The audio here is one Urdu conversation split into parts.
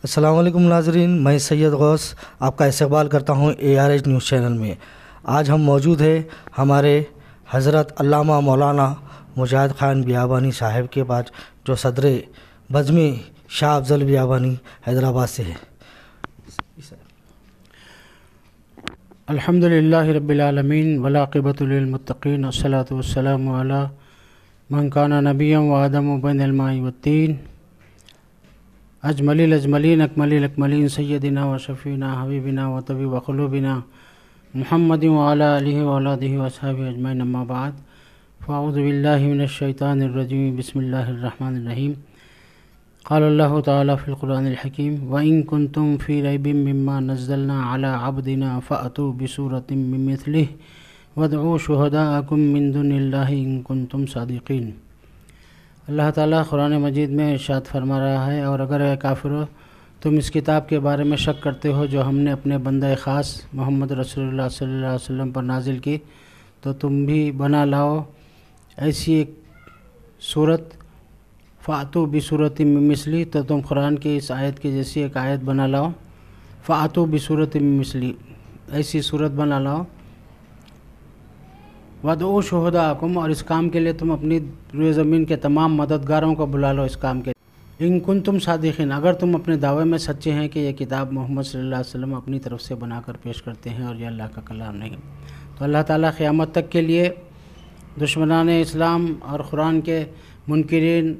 السلام علیکم ناظرین، میں سید غوث آپ کا استقبال کرتا ہوں ARH نیوز چینل میں۔ آج ہم موجود ہیں ہمارے حضرت علامہ مولانا مجاہد خان بیابانی صاحب کے پاس، جو صدر بزمی شاہ افضل بیابانی حیدرآباد سے ہے۔ الحمدللہ رب العالمین والعاقبۃ للمتقین، والصلاۃ والسلام علی من کان نبیا وآدم بین الماء والطین، اجمل الاجملین اکمل الاکملین، سیدنا و شفینا حبیبنا و طبیب قلوبنا محمد وعلی آلہ واولادہ واصحابہ اجمعین، اما بعد، فاعوذ باللہ من الشیطان الرجیم، بسم اللہ الرحمن الرحیم۔ قال اللہ تعالی فی القرآن الحکیم، وَإِن كُنتُم فِي رَيْبٍ مِّمَّا نَزَّلْنَا عَلَىٰ عَبْدِنَا فَأْتُوا بِسُورَةٍ مِّن مِّثْلِهِ وَادْعُوا شُهَدَاءَكُم مِّن دُونِ اللَّهِ إِن كُنتُم صَادِقِينَ۔ اللہ تعالیٰ قرآن مجید میں ارشاد فرما رہا ہے، اور اگر اے کافرو تم اس کتاب کے بارے میں شک کرتے ہو جو ہم نے اپنے بندہ خاص محمد رسول اللہ صلی اللہ علیہ وسلم پر نازل کی، تو تم بھی بنا لاؤ ایسی ایک صورت، فَأْتُوا بِسُورَةٍ مِّن مِّثْلِهِ، تو تم قرآن کی اس آیت کی جیسی ایک آیت بنا لاؤ، فَأْتُوا بِسُورَةٍ مِّن مِّثْلِهِ، ایسی صورت بنا لاؤ، وَادْعُوا شُهَدَاءَكُم، اور اس کام کے لیے تم اپنی روئے زمین کے تمام مددگاروں کو بلا لو اس کام کے لیے، ان کنتم صادقین، اگر تم اپنے دعوے میں سچے ہیں کہ یہ کتاب محمد صلی اللہ علیہ وسلم اپنی طرف سے بنا کر پیش کرتے ہیں اور یہ اللہ کا کلام نہیں۔ تو اللہ تعالیٰ قیامت تک کے لیے دشمنان اسلام اور قرآن کے منکرین،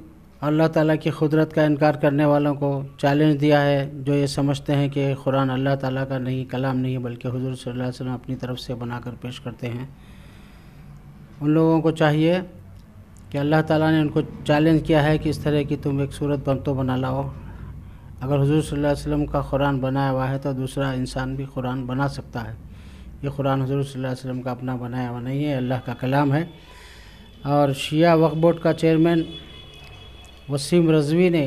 اللہ تعالیٰ کی قدرت کا انکار کرنے والوں کو چیلنج دیا ہے، جو یہ سمجھتے ہیں کہ قرآن اللہ تعالیٰ کا نہیں، کلام نہیں، بلکہ حضور صلی اللہ علیہ وسلم اپنی طرف سے بنا کر پیش کرتے ہیں۔ ان لوگوں کو چاہیے کہ اللہ تعالیٰ نے ان کو چیلنج کیا ہے کہ اس طرح کی تم ایک صورت تو بنا لاؤ۔ اگر حضور صلی اللہ علیہ وسلم کا قرآن بنایا ہوا ہے تو دوسرا انسان بھی قرآن بنا سکتا ہے۔ یہ قرآن حضور صلی اللہ علیہ وسلم کا اپنا بنایا ہوا نہیں ہے، اللہ کا کلام ہے۔ اور شیعہ وقف بورڈ کا چیئرمین وسیم رضوی نے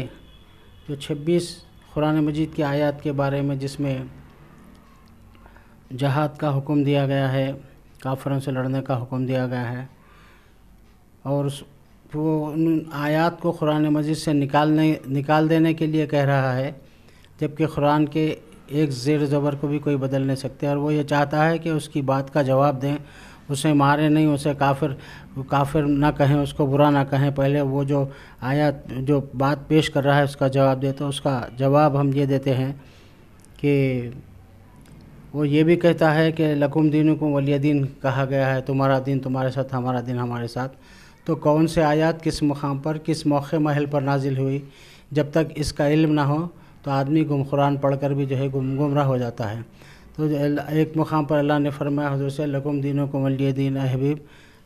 جو 26 قرآن مجید کی آیات کے بارے میں جس میں جہاد کا حکم دیا گیا ہے، کافروں سے لڑنے کا حکم دیا گیا ہے، اور وہ ان آیات کو قرآن مجید سے نکال دینے کے لیے کہہ رہا ہے، جبکہ قرآن کے ایک زیر زبر کو بھی کوئی بدل نہیں سکتے، اور وہ یہ چاہتا ہے کہ اس کی بات کا جواب دیں، اسے مارے نہیں، اسے کافر نہ کہیں، اس کو برا نہ کہیں، پہلے وہ جو آیات جو بات پیش کر رہا ہے اس کا جواب دے۔ تو اس کا جواب ہم یہ دیتے ہیں کہ وہ یہ بھی کہتا ہے کہ لکم دینکم ولی دین کہا گیا ہے، تمہارا دین تمہارے ساتھ، ہمارا دین ہمارے ساتھ۔ تو کون سے آیات کس مقام پر، کس موقع محل پر نازل ہوئی، جب تک اس کا علم نہ ہو تو آدمی قرآن پڑھ کر بھی جو ہے گمراہ ہو جاتا ہے۔ تو ایک مقام پر اللہ نے فرمایا حضور سے، لکم دینکم ولی دین، اے حبیب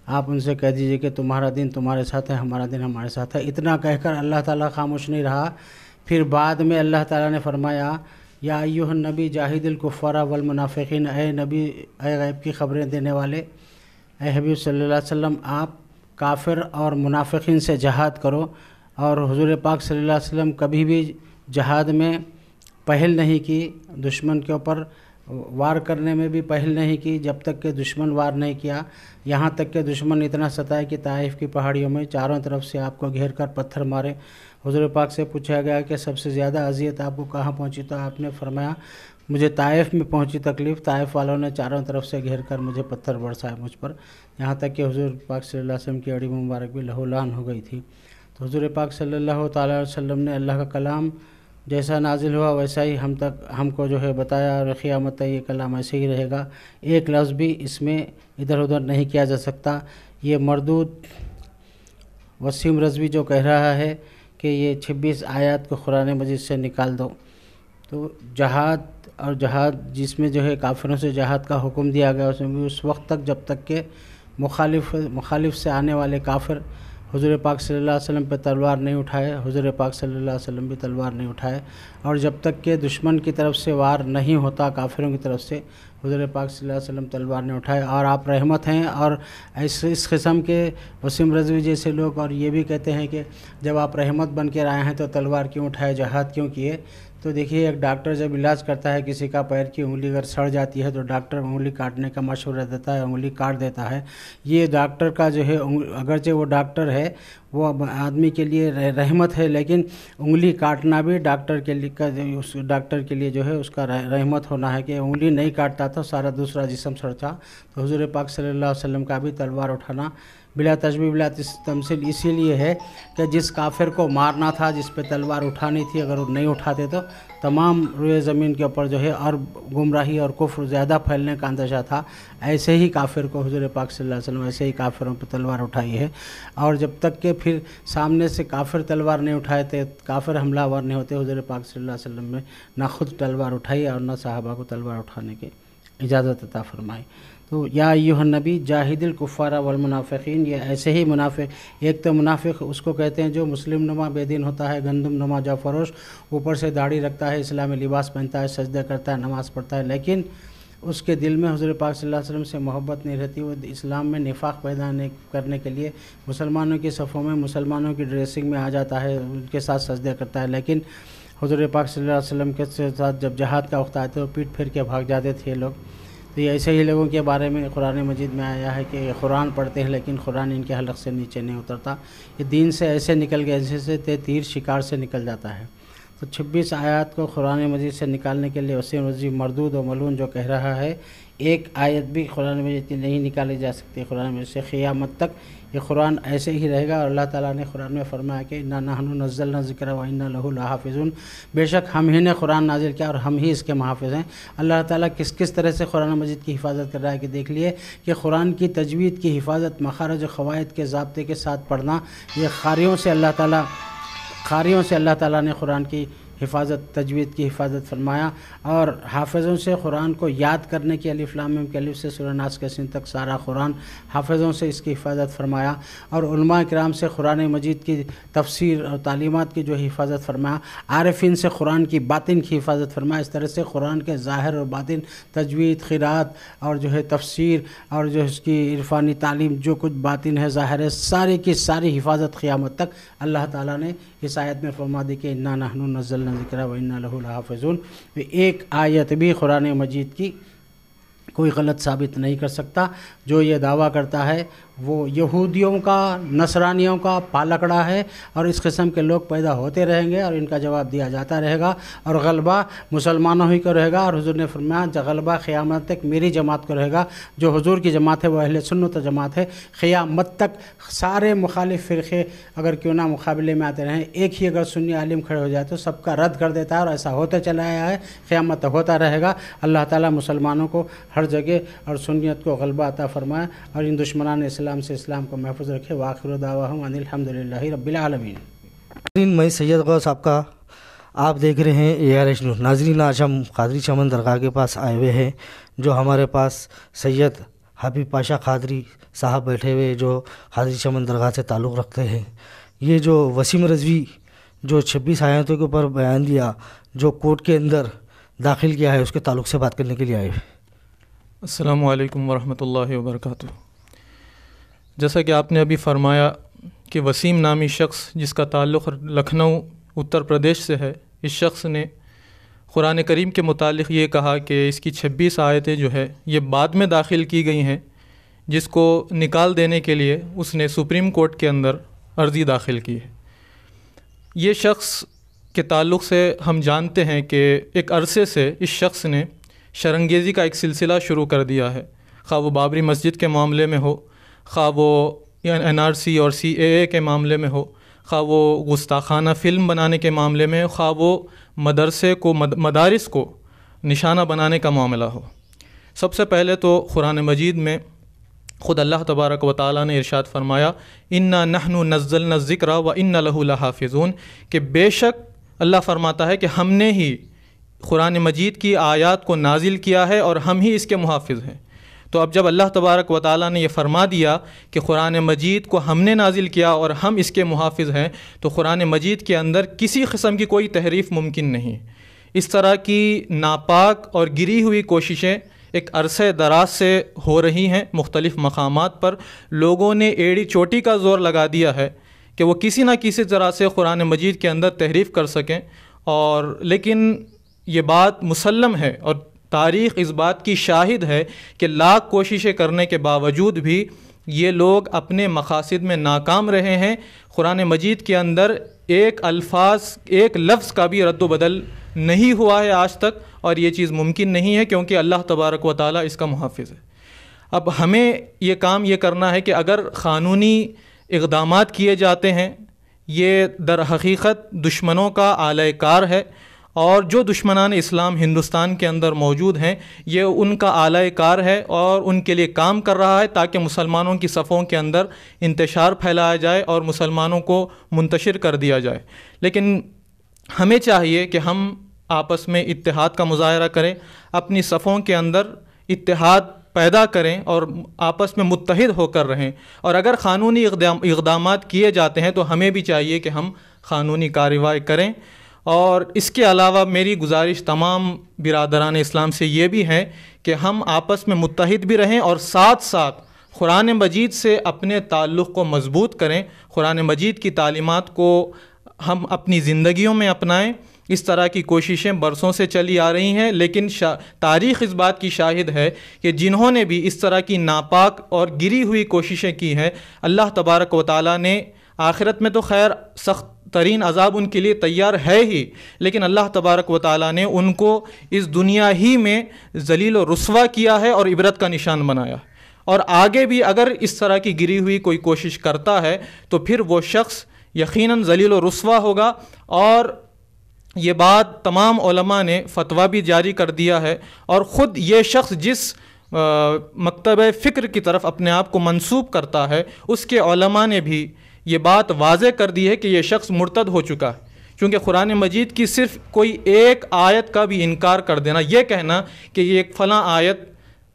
آپ ان سے کہہ دیجئے کہ تمہارا دین تمہارے ساتھ ہے، ہمارا دین ہمارے ساتھ ہے۔ اتنا کہہ کر اللہ تعالیٰ خاموش نہیں رہا، پھر بعد میں اللہ تعالیٰ نے فرمایا، یا ایھا النبی جاہد الکفار والمنافقین، اے نبی، اے غیب کی خبریں دینے والے، اے حبیب صلی اللہ علیہ وسلم، آپ کافر اور منافقین سے جہاد کرو۔ اور حضور پاک صلی اللہ علیہ وسلم کبھی بھی جہاد میں پہل نہیں کی، دشمن کے اوپر وار کرنے میں بھی پہل نہیں کی، جب تک کہ دشمن وار نہیں کیا، یہاں تک کہ دشمن اتنا ستائے کہ طائف کی پہاڑیوں میں چاروں طرف سے آپ کو گھیر کر پتھر مارے۔ حضور پاک سے پوچھا گیا کہ سب سے زیادہ اذیت آپ کو کہاں پہنچی، تو آپ نے فرمایا مجھے طائف میں پہنچی تکلیف، طائف والوں نے چاروں طرف سے گھیر کر مجھے پتھر برسائے مجھ پر، یہاں تک کہ حضور پاک صلی اللہ علیہ وسلم کی اڑی مبارک بھی لہو لہان ہو گئی تھی۔ تو حضور پاک صلی اللہ تعالیٰ علیہ وسلم نے اللہ کا کلام جیسا نازل ہوا ویسا ہی ہم کو جو ہے بتایا، اور قیامت تک یہ کلام ایسے ہی رہے گا، ایک لفظ بھی اس میں ادھر ادھر نہیں کیا جا سکتا۔ یہ مردود وسیم رضوی جو کہہ رہا ہے کہ یہ 26 آیات کو قرآن مجید سے نکال دو، تو جہاد جس میں جو ہے کافروں سے جہاد کا حکم دیا گیا، اس میں بھی اس وقت تک جب تک کہ مخالف سے آنے والے کافر حضور پاک صلی اللہ علیہ وسلم پہ تلوار نہیں اٹھائے، حضور پاک صلی اللہ علیہ وسلم بھی تلوار نہیں اٹھائے، اور جب تک کہ دشمن کی طرف سے وار نہیں ہوتا، کافروں کی طرف سے، حضور پاک صلی اللہ علیہ وسلم تلوار نہیں اٹھائے۔ اور آپ رحمت ہیں، اور اس قسم کے وسیم رضوی جیسے لوگ اور یہ بھی کہتے ہیں کہ جب آپ رحمت بن کے آئے ہیں تو تلوار کیوں اٹھائے، جہاد کیوں کیے؟ تو تو دیکھیے ایک ڈاکٹر جب علاج کرتا ہے کسی کا پیر کی انگلی اگر سڑ جاتی ہے تو ڈاکٹر انگلی کاٹنے کا مشورہ دیتا ہے، انگلی کاٹ دیتا ہے۔ یہ ڈاکٹر کا جو ہے اگرچہ وہ ڈاکٹر ہے وہ آدمی کے لیے رحمت ہے، لیکن انگلی کاٹنا بھی ڈاکٹر کے لیے اس ڈاکٹر کے لیے جو ہے اس کا رحمت ہونا ہے کہ انگلی نہیں کاٹتا تو سارا دوسرا جسم سڑتا۔ تو حضور پاک صلی اللہ علیہ وسلم کا بھی تلوار اٹھانا بلا تشبیہ بلا تمثیل اسی لیے ہے کہ جس کافر کو مارنا تھا، جس پہ تلوار اٹھانی تھی، اگر وہ نہیں اٹھاتے تو تمام روئے زمین کے اوپر جو ہے اور گمراہی اور کفر زیادہ پھیلنے کا اندیشہ تھا۔ ایسے ہی کافر کو حضور پاک صلی اللہ علیہ وسلم ایسے ہی کافروں پہ تلوار اٹھائی ہے، اور جب تک کہ پھر سامنے سے کافر تلوار نہیں اٹھائے تھے، کافر حملہ آور نہیں ہوتے، حضور پاک صلی اللہ علیہ وسلم نے نہ خود تلوار اٹھائی اور نہ صحابہ کو تلوار اٹھانے کی اجازت عطا فرمائی۔ تو یا ایھا النبی جاہد الکفار والمنافقین، یہ ایسے ہی منافق، ایک تو منافق اس کو کہتے ہیں جو مسلم نما بے دین ہوتا ہے، گندم نما جو فروش، اوپر سے داڑھی رکھتا ہے، اسلامی لباس پہنتا ہے، سجدہ کرتا ہے، نماز پڑھتا ہے، لیکن اس کے دل میں حضور پاک صلی اللہ علیہ وسلم سے محبت نہیں رہتی، وہ اسلام میں نفاق پیدا کرنے کے لیے مسلمانوں کی صفوں میں مسلمانوں کی ڈریسنگ میں آ جاتا ہے، ان کے ساتھ سجدہ کرتا ہے، لیکن حضور پاک صلی اللہ علیہ وسلم کے ساتھ جب جہاد کا وقت آئے تو پیٹ پھیر کے بھاگ جاتے تھے یہ لوگ۔ تو یہ ایسے ہی لوگوں کے بارے میں قرآن مجید میں آیا ہے کہ قرآن پڑھتے ہیں لیکن قرآن ان کے حلق سے نیچے نہیں اترتا، یہ دین سے ایسے نکل گئے جیسے تیر شکار سے نکل جاتا ہے۔ تو 26 آیات کو قرآن مجید سے نکالنے کے لیے وسیم رضی مردود و ملعون جو کہہ رہا ہے، ایک آیت بھی قرآن مجید کی نہیں نکالی جا سکتی قرآن مجید سے، قیامت تک یہ قرآن ایسے ہی رہے گا۔ اور اللہ تعالیٰ نے قرآن میں فرمایا کہ انا نحن نزلنا الذکر و انا لہ لحافظون، بے شک ہم ہی نے قرآن نازل کیا اور ہم ہی اس کے محافظ ہیں۔ اللہ تعالیٰ کس طرح سے قرآن مجید کی حفاظت کر رہا ہے کہ دیکھ لیے کہ قرآن کی تجوید کی حفاظت مخارج و قواعد کے ضابطے کے ساتھ پڑھنا، یہ قاریوں سے اللہ تعالیٰ نے قرآن کی حفاظت، تجوید کی حفاظت فرمایا، اور حافظوں سے قرآن کو یاد کرنے کی الف لام میم کے الف سے سورہ ناس کے سین تک سارا قرآن حافظوں سے اس کی حفاظت فرمایا، اور علماء کرام سے قرآن مجید کی تفسیر اور تعلیمات کی جو حفاظت فرمایا، عارفین سے قرآن کی باطن کی حفاظت فرمایا۔ اس طرح سے قرآن کے ظاہر اور باطن، تجوید، قرات اور جو ہے تفسیر اور جو اس کی عرفانی تعلیم، جو کچھ باطن ہے ظاہر ہے، ساری کی ساری حفاظت قیامت تک اللہ تعالیٰ نے اس آیت میں فرما دی کہ انا نحن نزلنا الذکر و انا لہ لحافظون۔ ایک آیت بھی قرآن مجید کی کوئی غلط ثابت نہیں کر سکتا۔ جو یہ دعویٰ کرتا ہے وہ یہودیوں کا، نصرانیوں کا پالکڑا ہے، اور اس قسم کے لوگ پیدا ہوتے رہیں گے اور ان کا جواب دیا جاتا رہے گا، اور غلبہ مسلمانوں ہی کو رہے گا۔ اور حضور نے فرمایا غلبہ قیامت تک میری جماعت کو رہے گا۔ جو حضور کی جماعت ہے وہ اہل سنت جماعت ہے، قیامت تک سارے مخالف فرقے اگر کیوں نہ مقابلے میں آتے رہیں، ایک ہی اگر سنی عالم کھڑے ہو جائے تو سب کا رد کر دیتا ہے، اور ایسا ہوتا چلا آیا ہے، قیامت تک ہوتا رہے گا۔ اللہ تعالیٰ مسلمانوں کو ہر جگہ اور سنیت کو غلبہ عطا فرمائے، اور ان دشمنان اسلام سے اسلام کو محفوظ رکھے۔ وآخر دعواہم ان الحمدللہ رب العالمین۔ ناظرین، میں سید غوث آپ دیکھ رہے ہیں ARH نیوز۔ ناظرین، آج ہم قادری چمن درگاہ کے پاس آئے ہوئے ہیں، جو ہمارے پاس سید حبیب پاشا قادری صاحب بیٹھے ہوئے جو قادری چمن درگاہ سے تعلق رکھتے ہیں۔ یہ جو وسیم رضوی جو 26 آیاتوں کے اوپر بیان دیا، جو کورٹ کے اندر داخل کیا ہے، اس کے تعلق سے بات کرنے کے لیے آئے ہوئے۔ السلام علیکم ورحمۃ اللہ وبرکاتہ۔ جیسا کہ آپ نے ابھی فرمایا کہ وسیم نامی شخص جس کا تعلق لکھنؤ اتر پردیش سے ہے، اس شخص نے قرآن کریم کے متعلق یہ کہا کہ اس کی 26 آیتیں جو ہے یہ بعد میں داخل کی گئی ہیں، جس کو نکال دینے کے لیے اس نے سپریم کورٹ کے اندر عرضی داخل کی ہے۔ یہ شخص کے تعلق سے ہم جانتے ہیں کہ ایک عرصے سے اس شخص نے شرنگیزی کا ایک سلسلہ شروع کر دیا ہے، خواہ وہ بابری مسجد کے معاملے میں ہو، خواہ وہ NRC اور CAA کے معاملے میں ہو، خواہ وہ گستاخانہ فلم بنانے کے معاملے میں، خواہ وہ مدارس کو نشانہ بنانے کا معاملہ ہو۔ سب سے پہلے تو قرآن مجید میں خود اللہ تبارک و تعالیٰ نے ارشاد فرمایا انا نحن نزلنا الذکر و انا لہ لحافظون، کہ بے شک اللہ فرماتا ہے کہ ہم نے ہی قرآن مجید کی آیات کو نازل کیا ہے اور ہم ہی اس کے محافظ ہیں۔ تو اب جب اللہ تبارک و تعالیٰ نے یہ فرما دیا کہ قرآن مجید کو ہم نے نازل کیا اور ہم اس کے محافظ ہیں، تو قرآن مجید کے اندر کسی قسم کی کوئی تحریف ممکن نہیں۔ اس طرح کی ناپاک اور گری ہوئی کوششیں ایک عرصے دراز سے ہو رہی ہیں مختلف مقامات پر۔ لوگوں نے ایڑی چوٹی کا زور لگا دیا ہے کہ وہ کسی نہ کسی طرح سے قرآن مجید کے اندر تحریف کر سکیں، اور لیکن یہ بات مسلم ہے اور تاریخ اس بات کی شاہد ہے کہ لاکھ کوششیں کرنے کے باوجود بھی یہ لوگ اپنے مقاصد میں ناکام رہے ہیں. قرآن مجید کے اندر ایک لفظ کا بھی رد و بدل نہیں ہوا ہے آج تک، اور یہ چیز ممکن نہیں ہے کیونکہ اللہ تبارک و تعالیٰ اس کا محافظ ہے. اب ہمیں یہ کام یہ کرنا ہے کہ اگر قانونی اقدامات کیے جاتے ہیں، یہ در حقیقت دشمنوں کا اعلی کار ہے، اور جو دشمنان اسلام ہندوستان کے اندر موجود ہیں یہ ان کا اعلی کار ہے اور ان کے لیے کام کر رہا ہے تاکہ مسلمانوں کی صفوں کے اندر انتشار پھیلایا جائے اور مسلمانوں کو منتشر کر دیا جائے. لیکن ہمیں چاہیے کہ ہم آپس میں اتحاد کا مظاہرہ کریں، اپنی صفوں کے اندر اتحاد پیدا کریں اور آپس میں متحد ہو کر رہیں. اور اگر قانونی اقدامات کیے جاتے ہیں تو ہمیں بھی چاہیے کہ ہم قانونی کارروائی کریں. اور اس کے علاوہ میری گزارش تمام برادران اسلام سے یہ بھی ہے کہ ہم آپس میں متحد بھی رہیں اور ساتھ ساتھ قرآن مجید سے اپنے تعلق کو مضبوط کریں. قرآن مجید کی تعلیمات کو ہم اپنی زندگیوں میں اپنائیں. اس طرح کی کوششیں برسوں سے چلی آ رہی ہیں، لیکن تاریخ اس بات کی شاہد ہے کہ جنہوں نے بھی اس طرح کی ناپاک اور گری ہوئی کوششیں کی ہیں، اللہ تبارک و تعالیٰ نے آخرت میں تو خیر سخت ترین عذاب ان کے لیے تیار ہے ہی، لیکن اللہ تبارک و تعالیٰ نے ان کو اس دنیا ہی میں ذلیل و رسوا کیا ہے اور عبرت کا نشان بنایا. اور آگے بھی اگر اس طرح کی گری ہوئی کوئی کوشش کرتا ہے تو پھر وہ شخص یقیناً ذلیل و رسوا ہوگا. اور یہ بات تمام علماء نے فتویٰ بھی جاری کر دیا ہے، اور خود یہ شخص جس مکتب فکر کی طرف اپنے آپ کو منسوب کرتا ہے اس کے علماء نے بھی یہ بات واضح کر دی ہے کہ یہ شخص مرتد ہو چکا ہے. چونکہ قرآن مجید کی صرف کوئی ایک آیت کا بھی انکار کر دینا، یہ کہنا کہ یہ ایک فلاں آیت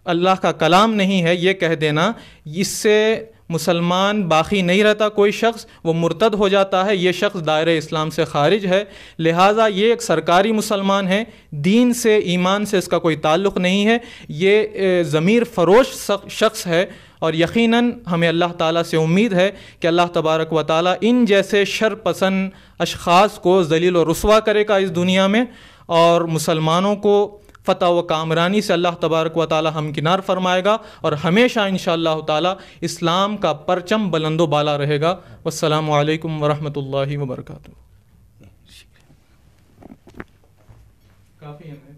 اللہ کا کلام نہیں ہے، یہ کہہ دینا، اس سے مسلمان باقی نہیں رہتا. کوئی شخص وہ مرتد ہو جاتا ہے، یہ شخص دائرہ اسلام سے خارج ہے. لہٰذا یہ ایک سرکاری مسلمان ہے، دین سے ایمان سے اس کا کوئی تعلق نہیں ہے، یہ ضمیر فروش شخص ہے. اور یقیناً ہمیں اللہ تعالیٰ سے امید ہے کہ اللہ تبارک و تعالیٰ ان جیسے شر پسند اشخاص کو ذلیل و رسوا کرے گا اس دنیا میں، اور مسلمانوں کو فتح و کامرانی سے اللہ تبارک و تعالیٰ ہمکنار فرمائے گا، اور ہمیشہ انشاءاللہ تعالیٰ اسلام کا پرچم بلند و بالا رہے گا. والسلام علیکم ورحمۃ اللہ وبرکاتہ. کافی ہے.